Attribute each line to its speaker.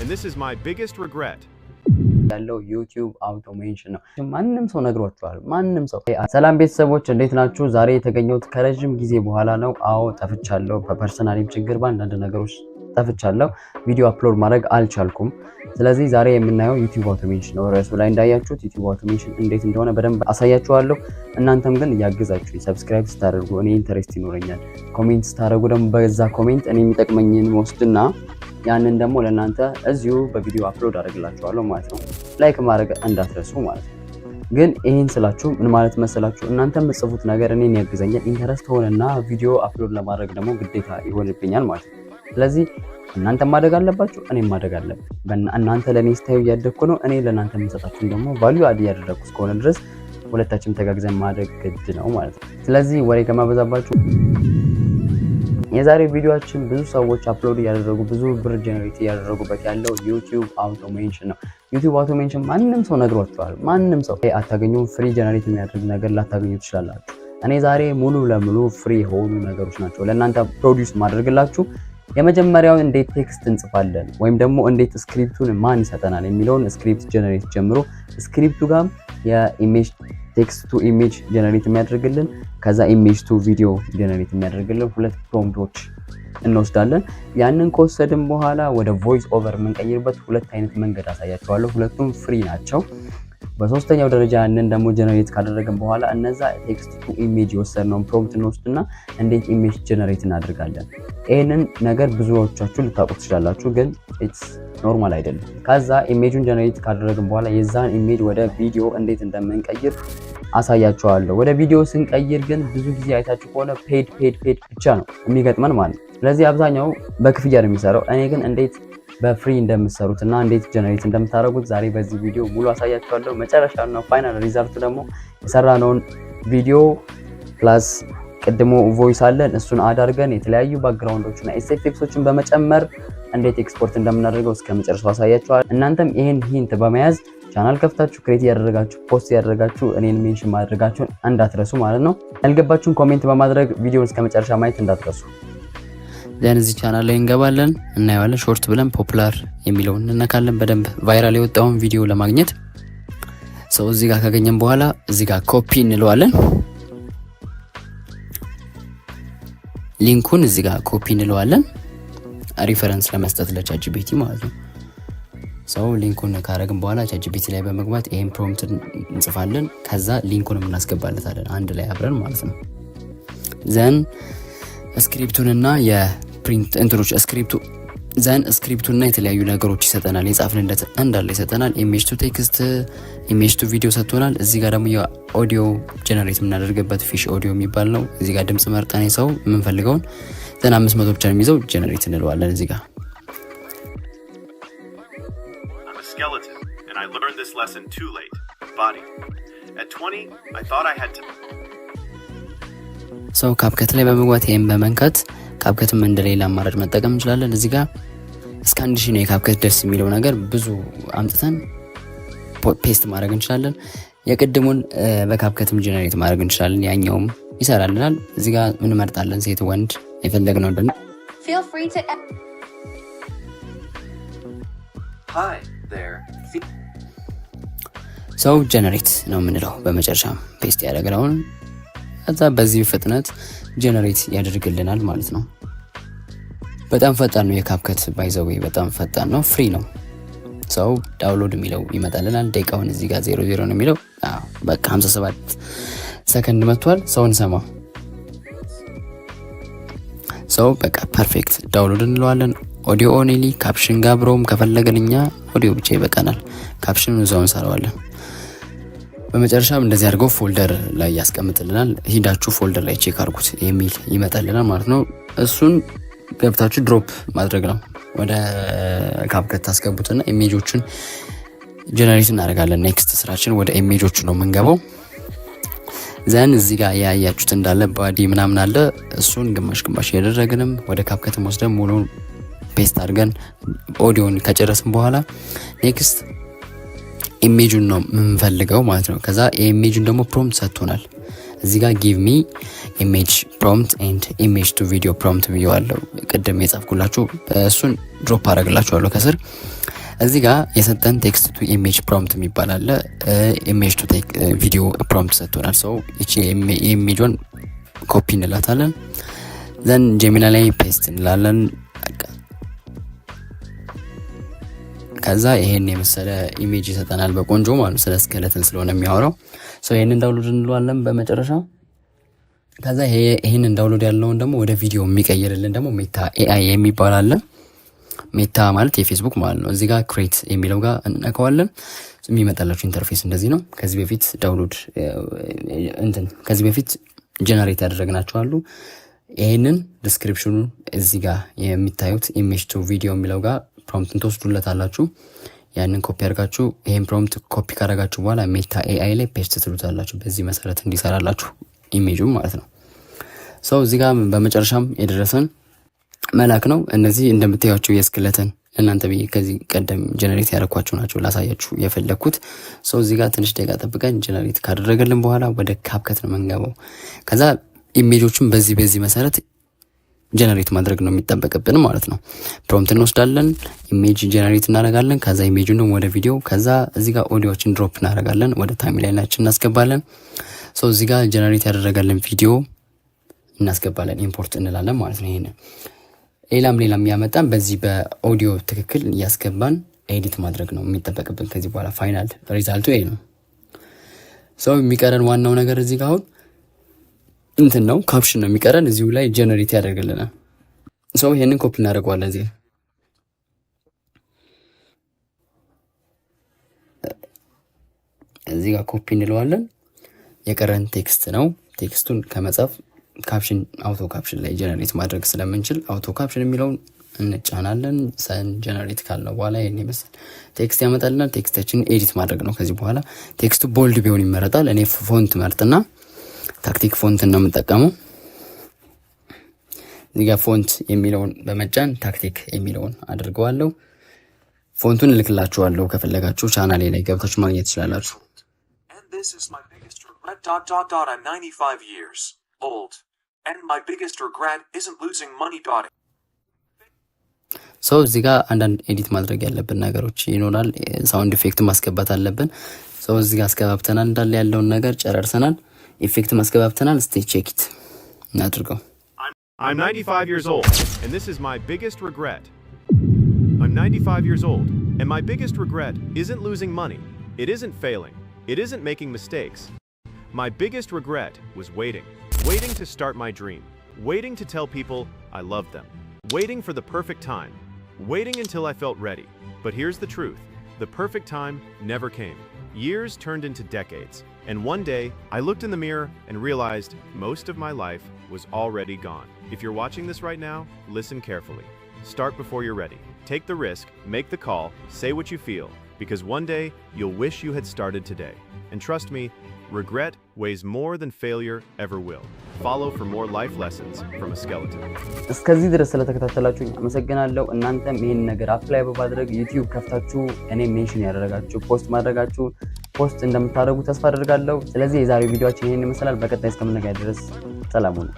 Speaker 1: and this is my biggest regret.
Speaker 2: ያለው ዩቲዩብ አውቶሜሽን ነው። ማንንም ሰው ነግሯቸዋል። ማንንም ሰው ሰላም ቤተሰቦች እንዴት ናችሁ? ዛሬ የተገኘሁት ከረጅም ጊዜ በኋላ ነው። አዎ ጠፍቻለሁ። በፐርሰናል ችግር በአንዳንድ ነገሮች ጠፍቻለሁ። ቪዲዮ አፕሎድ ማድረግ አልቻልኩም። ስለዚህ ዛሬ የምናየው ዩቲዩብ አውቶሜሽን ነው። ርዕሱ ላይ እንዳያችሁት ዩቲዩብ አውቶሜሽን እንዴት እንደሆነ በደንብ አሳያችኋለሁ። እናንተም ግን እያገዛችሁ ሰብስክራይብ ስታደርጉ እኔ ኢንተረስት ይኖረኛል። ኮሜንት ስታደርጉ ደግሞ በዛ ኮሜንት እኔ የሚጠቅመኝን ወስድና ያንን ደግሞ ለእናንተ እዚሁ በቪዲዮ አፕሎድ አደርግላችኋለሁ ማለት ነው። ላይክ ማድረግ እንዳትረሱ ማለት ነው። ግን ይሄን ስላችሁ ምን ማለት መሰላችሁ? እናንተ የምትጽፉት ነገር እኔን ያግዘኛል፣ ኢንተረስት ሆነና ቪዲዮ አፕሎድ ለማድረግ ደግሞ ግዴታ ይሆንብኛል ማለት ነው። ስለዚህ እናንተ ማደግ አለባችሁ፣ እኔ ማደግ አለብኝ። እናንተ ለኔ ስታዩ እያደግኩ ነው፣ እኔ ለእናንተ የምሰጣችሁ ደግሞ ቫልዩ አድ እያደረግኩ እስከሆነ ድረስ ሁለታችንም ተጋግዘን ማደግ ግድ ነው ማለት ነው። ስለዚህ ወሬ ከማበዛባችሁ የዛሬ ቪዲዮአችን ብዙ ሰዎች አፕሎድ ያደረጉ ብዙ ብር ጀነሬት ያደረጉበት ያለው ዩቲዩብ አውቶሜሽን ነው። ዩቲዩብ አውቶሜሽን ማንንም ሰው ነግሯቸዋል። ማንንም ሰው አታገኙም። ፍሪ ጀነሬት የሚያደርግ ነገር ላታገኙ ትችላላችሁ። እኔ ዛሬ ሙሉ ለሙሉ ፍሪ የሆኑ ነገሮች ናቸው ለእናንተ ፕሮዲውስ ማድረግላችሁ። የመጀመሪያው እንዴት ቴክስት እንጽፋለን ወይም ደግሞ እንዴት ስክሪፕቱን ማን ይሰጠናል የሚለውን ስክሪፕት ጀነሬት ጀምሮ ስክሪፕቱ ጋር የኢሜጅ ቴክስት ቱ ኢሜጅ ጀነሬት የሚያደርግልን ከዛ ኢሜጅ ቱ ቪዲዮ ጀነሬት የሚያደርግልን ሁለት ፕሮምፕቶች እንወስዳለን። ያንን ከወሰድን በኋላ ወደ ቮይስ ኦቨር የምንቀይርበት ሁለት አይነት መንገድ አሳያችኋለሁ። ሁለቱም ፍሪ ናቸው። በሶስተኛው ደረጃ ያንን ደግሞ ጀነሬት ካደረግን በኋላ እነዛ ቴክስት ቱ ኢሜጅ የወሰድነውን ፕሮምፕት እንወስድና እንዴት ኢሜጅ ጀነሬት እናደርጋለን። ይህንን ነገር ብዙዎቻችሁ ልታውቁ ትችላላችሁ፣ ግን ኢትስ ኖርማል አይደለም። ከዛ ኢሜጁን ጀነሬት ካደረግን በኋላ የዛን ኢሜጅ ወደ ቪዲዮ እንዴት እንደምንቀይር አሳያችኋለሁ። ወደ ቪዲዮ ስንቀይር ግን ብዙ ጊዜ አይታችሁ ከሆነ ፔድ ብቻ ነው የሚገጥመን ማለት ነው። ስለዚህ አብዛኛው በክፍያ ነው የሚሰራው። እኔ ግን እንዴት በፍሪ እንደምትሰሩት እና እንዴት ጀነሬት እንደምታደርጉት ዛሬ በዚህ ቪዲዮ ሙሉ አሳያችኋለሁ። መጨረሻና ፋይናል ሪዛልቱ ደግሞ የሰራነውን ቪዲዮ ፕላስ ቅድሞ ቮይስ አለን እሱን አዳርገን የተለያዩ ባክግራውንዶችና ኤፌክቶችን በመጨመር እንዴት ኤክስፖርት እንደምናደርገው እስከ መጨረሻው አሳያችኋለሁ። እናንተም ይሄን ሂንት በመያዝ ቻናል ከፍታችሁ ክሬት ያደረጋችሁ ፖስት ያደረጋችሁ እኔን ሜንሽን ማድረጋችሁን እንዳትረሱ ማለት ነው። ያልገባችሁን ኮሜንት በማድረግ ቪዲዮውን እስከ መጨረሻ ማየት እንዳትረሱ። እዚህ ቻናል ላይ እንገባለን፣ እናየዋለን። ሾርት ብለን ፖፑላር የሚለውን እንነካለን። በደንብ ቫይራል የወጣውን ቪዲዮ ለማግኘት ሰው እዚህ ጋር ካገኘን በኋላ እዚህ ጋር ኮፒ እንለዋለን። ሊንኩን እዚህ ጋር ኮፒ እንለዋለን፣ ሪፈረንስ ለመስጠት ለቻትጂፒቲ ማለት ነው። ሰው ሊንኩን ካረግን በኋላ ቻትጂፒቲ ላይ በመግባት ይሄን ፕሮምፕት እንጽፋለን። ከዛ ሊንኩን እናስገባለታለን አንድ ላይ አብረን ማለት ነው። ዘን ስክሪፕቱንና የፕሪንት እንትሮች ስክሪፕቱና የተለያዩ ነገሮች ይሰጠናል። የጻፍንለት እንዳለ ይሰጠናል። ኢሜጅ ቱ ቴክስት፣ ኢሜጅ ቱ ቪዲዮ ሰጥቶናል። እዚህ ጋር ደግሞ የኦዲዮ ጀነሬት የምናደርግበት ፊሽ ኦዲዮ የሚባል ነው። እዚህ ጋር ድምጽ መርጠን ሰው የምንፈልገውን 500 ብቻ የሚይዘው ጀነሬት እንለዋለን። እዚህ ጋር ሰው ካፕከት ላይ በመግባት ይሄን በመንካት ካፕከትም እንደሌላ አማራጭ መጠቀም እንችላለን። እዚህ ጋር እስከ 1000 ነው የካፕከት ደስ የሚለው ነገር ብዙ አምጥተን ፔስት ማድረግ እንችላለን። የቅድሙን በካፕከትም ጀነሬት ማድረግ እንችላለን። ያኛውም ይሰራልናል። እዚህ ጋር ምን መርጣለን? ሴት ወንድ የፈለግነው እንደነ feel free to hi there ሰው ጀነሬት ነው የምንለው። በመጨረሻም ፔስት ያደረግነውን ከዛ በዚህ ፍጥነት ጀነሬት ያደርግልናል ማለት ነው። በጣም ፈጣን ነው የካፕከት ባይዘው በጣም ፈጣን ነው። ፍሪ ነው። ሰው ዳውንሎድ የሚለው ይመጣልናል። ደቂቃውን እዚህ ጋር 00 ነው የሚለው። በቃ 57 ሰከንድ መጥቷል። ሰውን ሰማ ሰው በቃ ፐርፌክት ዳውንሎድ እንለዋለን። ኦዲዮ ኦንሊ ካፕሽን ጋር ብሮም ከፈለገን እኛ ኦዲዮ ብቻ ይበቃናል። ካፕሽኑን እዛው እንሰራዋለን። በመጨረሻም እንደዚህ አድርገው ፎልደር ላይ ያስቀምጥልናል። ሂዳችሁ ፎልደር ላይ ቼክ አድርጉት የሚል ይመጣልናል ማለት ነው። እሱን ገብታችሁ ድሮፕ ማድረግ ነው። ወደ ካፕከት ታስገቡትና ኢሜጆችን ጀነሬት እናደርጋለን። ኔክስት ስራችን ወደ ኢሜጆቹ ነው የምንገባው። ዘን እዚህ ጋር ያያችሁት እንዳለ ባዲ ምናምን አለ። እሱን ግማሽ ያደረግንም ወደ ካፕከትም ወስደን ሙሉን ፔስት አድርገን ኦዲዮን ከጨረስን በኋላ ኔክስት ኢሜጁን ነው የምንፈልገው ማለት ነው። ከዛ ኢሜጁን ደግሞ ፕሮምፕት ሰጥቶናል። እዚህ ጋር ጊቭ ሚ ኢሜጅ ፕሮምፕት ኤንድ ኢሜጅ ቱ ቪዲዮ ፕሮምፕት ብየዋለሁ። ቅድም የጻፍኩላችሁ እሱን ድሮፕ አደርግላችኋለሁ ከስር። እዚህ ጋር የሰጠን ቴክስት ቱ ኢሜጅ ፕሮምፕት የሚባል አለ። ኢሜጅ ቱ ቪዲዮ ፕሮምፕት ሰጥቶናል። ሰው እቺ ኢሜጇን ኮፒ እንላታለን። ዘን ጄሚና ላይ ፔስት እንላለን። ከዛ ይሄን የመሰለ ኢሜጅ ይሰጠናል በቆንጆ ማለት ስለ ስኬለተን ስለሆነ የሚያወራው። ሰው ይሄንን ዳውንሎድ እንለዋለን በመጨረሻ። ከዛ ይሄንን ዳውንሎድ ያለውን ደግሞ ወደ ቪዲዮ የሚቀይርልን ደግሞ ሜታ ኤአይ የሚባል አለ። ሜታ ማለት የፌስቡክ ማለት ነው። እዚህ ጋር ክሬት የሚለው ጋር እንነካዋለን። የሚመጣላችሁ ኢንተርፌስ እንደዚህ ነው። ከዚህ በፊት ዳውንሎድ ከዚህ በፊት ጀነሬት ያደረግናቸው አሉ። ይሄንን ዲስክሪፕሽኑን እዚህ ጋር የሚታዩት ኢሜጅ ቱ ቪዲዮ የሚለው ጋር ፕሮምፕትን ትወስዱለታላችሁ። ያንን ኮፒ አድርጋችሁ ይሄን ፕሮምፕት ኮፒ ካደረጋችሁ በኋላ ሜታ ኤአይ ላይ ፔስት ትሉታላችሁ። በዚህ መሰረት እንዲሰራላችሁ ኢሜጁ ማለት ነው። ሰው እዚህ ጋር በመጨረሻም የደረሰን መላክ ነው። እነዚህ እንደምታዩቸው የስኬለተን እናንተ ብዬ ከዚህ ቀደም ጀነሬት ያደረኳቸው ናቸው ላሳያችሁ የፈለኩት። ሰው እዚህ ጋር ትንሽ ደቂቃ ጠብቀን ጀነሬት ካደረገልን በኋላ ወደ ካፕከት ነው መንገባው። ከዛ ኢሜጆቹን በዚህ መሰረት ጀነሬት ማድረግ ነው የሚጠበቅብን ማለት ነው። ፕሮምፕት እንወስዳለን፣ ኢሜጅ ጀነሬት እናደርጋለን። ከዛ ኢሜጁን ደግሞ ወደ ቪዲዮ፣ ከዛ እዚህ ጋር ኦዲዮችን ድሮፕ እናደርጋለን፣ ወደ ታይምላይናችን እናስገባለን። ሶ እዚህ ጋር ጀነሬት ያደረጋለን ቪዲዮ እናስገባለን፣ ኢምፖርት እንላለን ማለት ነው። ይሄን ሌላም ያመጣን በዚህ በኦዲዮ ትክክል እያስገባን ኤዲት ማድረግ ነው የሚጠበቅብን። ከዚህ በኋላ ፋይናል ሪዛልቱ ይሄ ነው። ሶ የሚቀረን ዋናው ነገር እዚህ ጋር አሁን እንትን ነው ካፕሽን ነው የሚቀረን። እዚሁ ላይ ጀነሬት ያደርግልናል። ሰው ይሄንን ኮፒ እናደርገዋለን። እዚህ ጋር ኮፒ እንለዋለን። የቀረን ቴክስት ነው። ቴክስቱን ከመጻፍ ካፕሽን አውቶ ካፕሽን ላይ ጀነሬት ማድረግ ስለምንችል አውቶ ካፕሽን የሚለውን እንጫናለን። ሰን ጀነሬት ካልነው በኋላ ይሄን ይመስል ቴክስት ያመጣልናል። ቴክስታችንን ኤዲት ማድረግ ነው። ከዚህ በኋላ ቴክስቱ ቦልድ ቢሆን ይመረጣል። እኔ ፎንት መርጥና ታክቲክ ፎንት ነው የምጠቀመው። እዚህ ጋር ፎንት የሚለውን በመጫን ታክቲክ የሚለውን አድርገዋለሁ። ፎንቱን እልክላችኋለሁ ከፈለጋችሁ ቻናሌ ላይ ገብታችሁ ማግኘት ትችላላችሁ።
Speaker 1: I'm 95 years old and my biggest regret isn't losing money.
Speaker 2: ሰው እዚህ ጋር አንዳንድ ኤዲት ማድረግ ያለብን ነገሮች ይኖራል። ሳውንድ ኢፌክት ማስገባት አለብን። ሰው እዚህ ጋር አስገባብተናል። እንዳለ ያለውን ነገር ጨረርሰናል። ኢፌክት ማስገባብተናል። እስቲ ቼክ ኢት እናድርገው።
Speaker 3: I'm 95 years old and this is my biggest regret. I'm 95 years old and my biggest regret isn't losing money. It isn't failing. It isn't making mistakes. My biggest regret was waiting to start my dream, waiting to tell people I loved them, waiting for the perfect time, waiting until I felt ready. But here's the truth. The perfect time never came. Years turned into decades, and one day I looked in the mirror and realized most of my life was already gone. If you're watching this right now, listen carefully. Start before you're ready. Take the risk, make the call, say what you feel, because one day you'll wish you had started today. And trust me, regret weighs more than failure ever will. Follow for more life lessons from a skeleton.
Speaker 2: እስከዚህ ድረስ ስለተከታተላችሁ አመሰግናለሁ። እናንተም ይሄን ነገር አፕላይ በማድረግ ዩቲዩብ ከፍታችሁ እኔ ሜንሽን ያደረጋችሁ ፖስት እንደምታደርጉ ተስፋ አደርጋለሁ። ስለዚህ የዛሬው ቪዲዮአችን ይሄን ይመስላል። በቀጣይ እስከምንገናኝ ድረስ ሰላም ሁኑ።